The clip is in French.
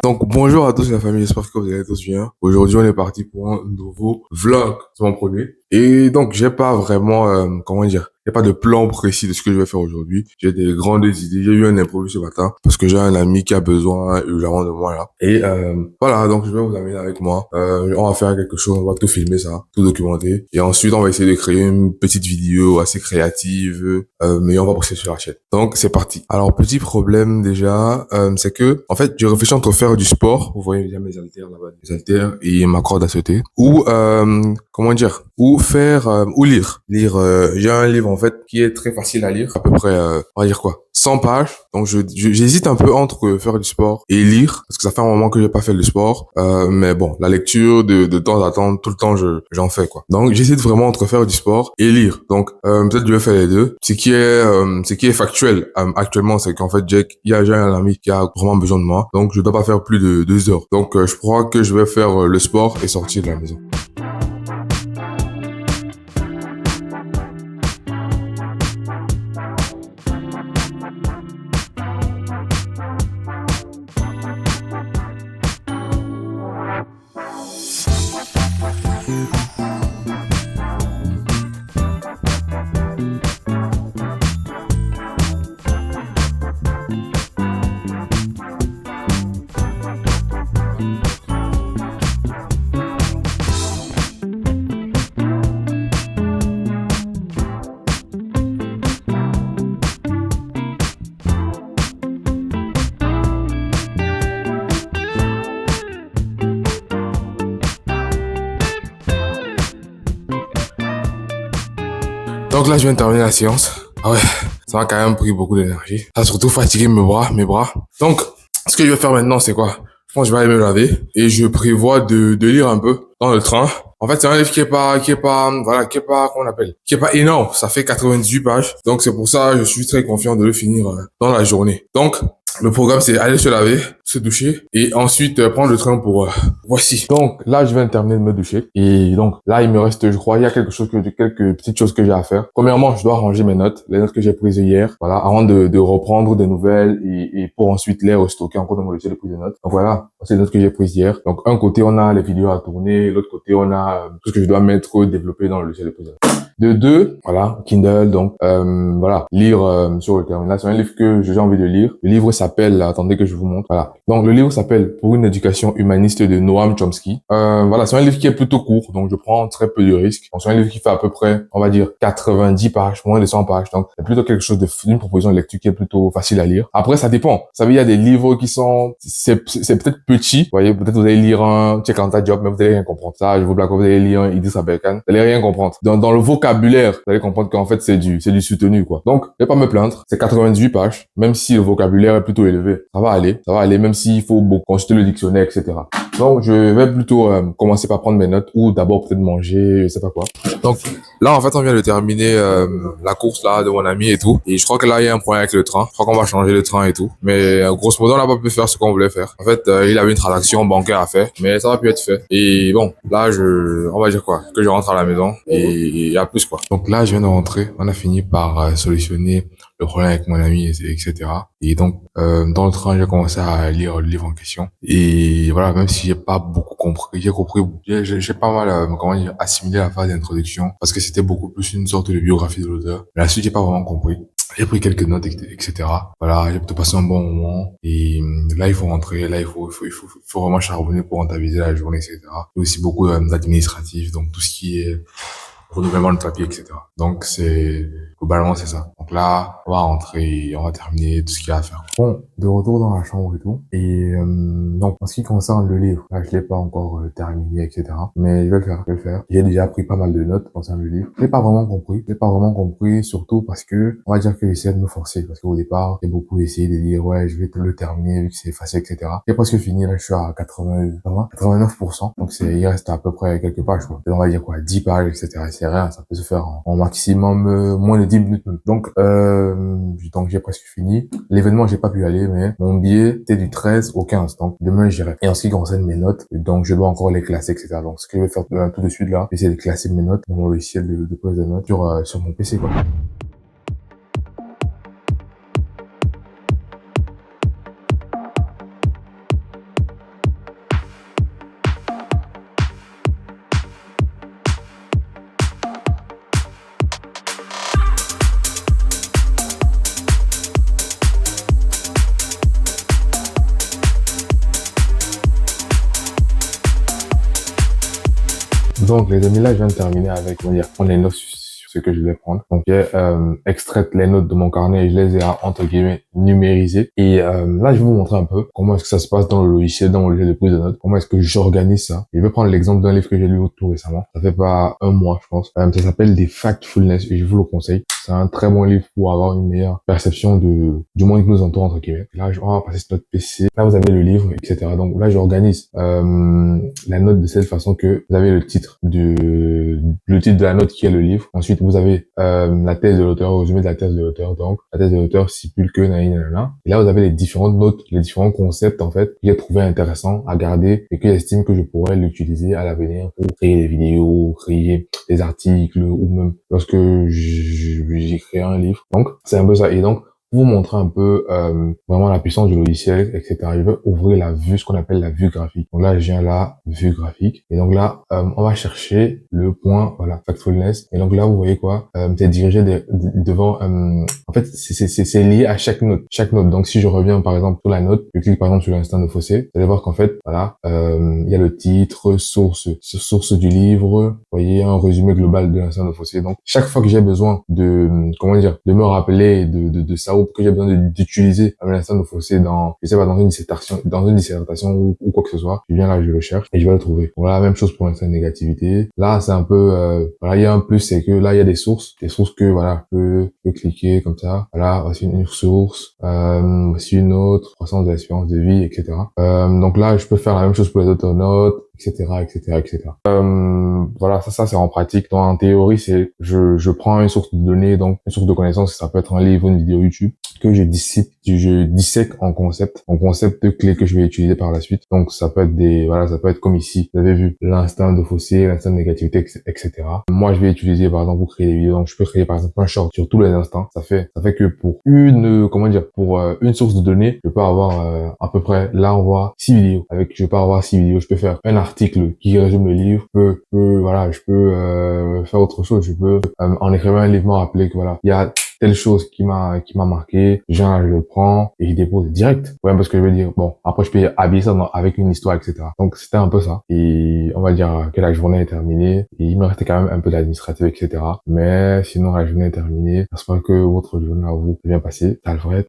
Donc bonjour à tous la famille, j'espère que vous allez tous bien. Aujourd'hui on est parti pour un nouveau vlog, c'est mon premier. Et donc j'ai pas vraiment, comment dire, il n'y a pas de plan précis de ce que je vais faire aujourd'hui. J'ai des grandes idées, j'ai eu un imprévu ce matin parce que j'ai un ami qui a besoin urgemment de moi là. Et voilà, donc je vais vous amener avec moi. On va faire quelque chose, on va tout filmer ça, tout documenter. Et ensuite on va essayer de créer une petite vidéo assez créative, mais on va poster sur la chaîne. Donc c'est parti. Alors petit problème déjà, c'est que en fait je réfléchis entre faire du sport, vous voyez déjà mes haltères là-bas, mes haltères et ma corde à sauter, ou comment dire, ou faire ou lire. J'ai un livre en fait qui est très facile à lire, à peu près, on va dire quoi, 100 pages. Donc j'hésite un peu entre faire du sport et lire parce que ça fait un moment que j'ai pas fait le sport, mais bon, la lecture de temps à temps, tout le temps j'en fais quoi. Donc j'hésite vraiment entre faire du sport et lire. Donc peut-être je vais faire les deux. Ce qui est factuel actuellement, c'est qu'en fait j'ai un ami qui a vraiment besoin de moi, donc je dois pas faire plus de 2 heures. Donc je crois que je vais faire le sport et sortir de la maison. Donc là, je viens de terminer la séance. Ah ouais, ça m'a quand même pris beaucoup d'énergie. Ça a surtout fatigué mes bras. Donc, ce que je vais faire maintenant, c'est quoi? Je pense que je vais aller me laver et je prévois de lire un peu dans le train. En fait, c'est un livre voilà, comment on appelle, qui est pas énorme. Ça fait 98 pages. Donc, c'est pour ça, je suis très confiant de le finir dans la journée. Donc, le programme, c'est aller se laver, se doucher et ensuite prendre le train pour voici. Donc là, je viens de terminer de me doucher et donc là, il me reste, je crois, il y a quelques petites choses que j'ai à faire. Premièrement, je dois ranger mes notes, les notes que j'ai prises hier, voilà, avant de reprendre des nouvelles et pour ensuite les restocker encore dans mon logiciel de prise de notes. Donc voilà, c'est les notes que j'ai prises hier. Donc un côté, on a les vidéos à tourner, l'autre côté, on a tout ce que je dois mettre, développer dans le logiciel de prise de notes. De deux, voilà, Kindle, donc voilà, lire sur le terminal. C'est un livre que j'ai envie de lire. Le livre s'appelle, attendez que je vous montre, voilà. Donc le livre s'appelle Pour une éducation humaniste de Noam Chomsky. Voilà, c'est un livre qui est plutôt court, donc je prends très peu de risques. Donc c'est un livre qui fait à peu près, on va dire, 90 pages, moins de 100 pages. Donc c'est plutôt quelque chose d'une proposition de lecture qui est plutôt facile à lire. Après, ça dépend. Vous savez, il y a des livres qui sont, c'est peut-être petit. Vous voyez, peut-être vous allez lire un Check Anta Job, mais vous allez rien comprendre. Ça, je vous blague, vous allez lire un Idriss Aberkan, vous allez rien comprendre. Dans le vocabulaire, vous allez comprendre qu'en fait, c'est du soutenu, quoi. Donc, je vais pas me plaindre. C'est 98 pages. Même si le vocabulaire est plutôt élevé, ça va aller, même s'il faut beaucoup consulter le dictionnaire, etc. Donc, je vais plutôt commencer par prendre mes notes ou d'abord peut-être manger, je sais pas quoi. Donc, là, en fait, on vient de terminer la course là de mon ami et tout. Et je crois que là, il y a un problème avec le train. Je crois qu'on va changer le train et tout. Mais grosso modo, on n'a pas pu faire ce qu'on voulait faire. En fait, il avait une transaction bancaire à faire, mais ça va pu être fait. Et bon, là, on va dire quoi, que je rentre à la maison et à plus quoi. Donc là, je viens de rentrer. On a fini par solutionner le problème avec mon ami, etc. Et donc, dans le train, j'ai commencé à lire le livre en question. Et voilà, même si j'ai pas beaucoup compris, j'ai pas mal, comment dire, assimilé la phase d'introduction parce que c'était beaucoup plus une sorte de biographie de l'auteur. Mais la suite, j'ai pas vraiment compris. J'ai pris quelques notes, etc. Voilà, j'ai plutôt passé un bon moment. Et là, il faut rentrer. Là, il faut vraiment charbonner pour rentabiliser la journée, etc. Il y a aussi beaucoup d'administratifs, donc tout ce qui est renouvellement de papier, etc. Donc, globalement, c'est ça. Donc là, on va rentrer et on va terminer tout ce qu'il y a à faire. Bon, de retour dans la chambre et tout. Et donc, en ce qui concerne le livre, là, je l'ai pas encore terminé, etc. Mais je vais le faire. J'ai déjà pris pas mal de notes concernant le livre. Je l'ai pas vraiment compris, surtout parce que, on va dire que j'essaie de me forcer. Parce qu'au départ, j'ai beaucoup essayé de dire, ouais, je vais le terminer vu que c'est facile, etc. J'ai presque fini, là, je suis à 89%. Donc il reste à peu près quelques pages, quoi. On va dire quoi, 10 pages, etc. C'est rien, ça peut se faire en maximum moins de 10 minutes même. Donc j'ai presque fini. L'événement, j'ai pas pu y aller, mais mon billet était du 13 au 15. Donc demain, j'irai. Et en ce qui concerne mes notes, donc je dois encore les classer, etc. Donc ce que je vais faire tout de suite là, c'est de classer mes notes dans mon logiciel de prise de notes sur mon PC, quoi. Donc, les amis, là, je viens de terminer avec, on va dire, prendre les notes sur ce que je vais prendre. Donc, j'ai extrait les notes de mon carnet et je les ai, entre guillemets, numérisées. Et là, je vais vous montrer un peu comment est-ce que ça se passe dans le logiciel, dans mon logiciel de prise de notes. Comment est-ce que j'organise ça. Et je vais prendre l'exemple d'un livre que j'ai lu tout récemment. Ça fait pas un mois, je pense. Ça s'appelle des Factfulness et je vous le conseille. C'est un très bon livre pour avoir une meilleure perception du monde qui nous entoure, entre guillemets. Là, on va passer sur notre PC. Là, vous avez le livre, etc. Donc là, j'organise la note de cette façon que vous avez le titre de la note qui est le livre. Ensuite, vous avez la thèse de l'auteur, le résumé de la thèse de l'auteur. Donc, la thèse de l'auteur stipule que nanana. Et là, vous avez les différentes notes, les différents concepts, en fait, que j'ai trouvé intéressants à garder et que j'estime que je pourrais l'utiliser à l'avenir pour créer des vidéos, créer des articles ou même lorsque j'ai créé un livre. Donc, c'est un peu ça. Et donc, pour vous montrer un peu vraiment la puissance du logiciel, etc. Je vais ouvrir la vue, ce qu'on appelle la vue graphique. Donc là, je viens là, vue graphique. Et donc là, on va chercher le point, voilà, Factfulness. Et donc là, vous voyez quoi c'est dirigé devant... en fait, c'est lié à chaque note. Chaque note. Donc si je reviens, par exemple, sur la note, je clique par exemple sur l'instant de Fossé, vous allez voir qu'en fait, voilà, il y a le titre, source du livre, vous voyez, un résumé global de l'instant de Fossé. Donc chaque fois que j'ai besoin de, comment dire, de me rappeler de ça, ou que j'ai besoin d'utiliser un instant de Fossé dans, je sais pas, dans une dissertation ou quoi que ce soit, je viens là, je le cherche et je vais le trouver. Voilà, même chose pour l'instant de négativité. Là, c'est un peu, voilà, il y a un plus, c'est que là, il y a des sources que, voilà, je peux cliquer comme ça. Voilà, voici une source, voici une autre, croissance de l'espérance de vie, etc. Donc là, je peux faire la même chose pour les autres notes, etc., etc., etc. Voilà, ça c'est en pratique. Donc, en théorie, c'est je prends une source de données, donc une source de connaissances, ça peut être un livre, une vidéo YouTube, que je dissèque en concept clés que je vais utiliser par la suite. Donc ça peut être voilà, ça peut être comme ici, vous avez vu l'instinct de Fossé, l'instinct de négativité, etc. Moi, je vais utiliser par exemple pour créer des vidéos. Donc je peux créer par exemple un short sur tous les instants. Ça fait que pour une source de données, je peux avoir à peu près, là on voit 6 vidéos. Je peux avoir 6 vidéos. Je peux faire un article qui résume le livre. Voilà, je peux faire autre chose. Je peux en écrivant un livre me rappeler que voilà, il y a telle chose qui m'a marqué, je le prends et je dépose direct. Ouais, parce que je veux dire, bon, après je peux habiller ça avec une histoire, etc. Donc c'était un peu ça. Et on va dire que la journée est terminée. Et il me restait quand même un peu d'administratif, etc. Mais sinon la journée est terminée. J'espère que votre journée à vous est bien passée. Alfred.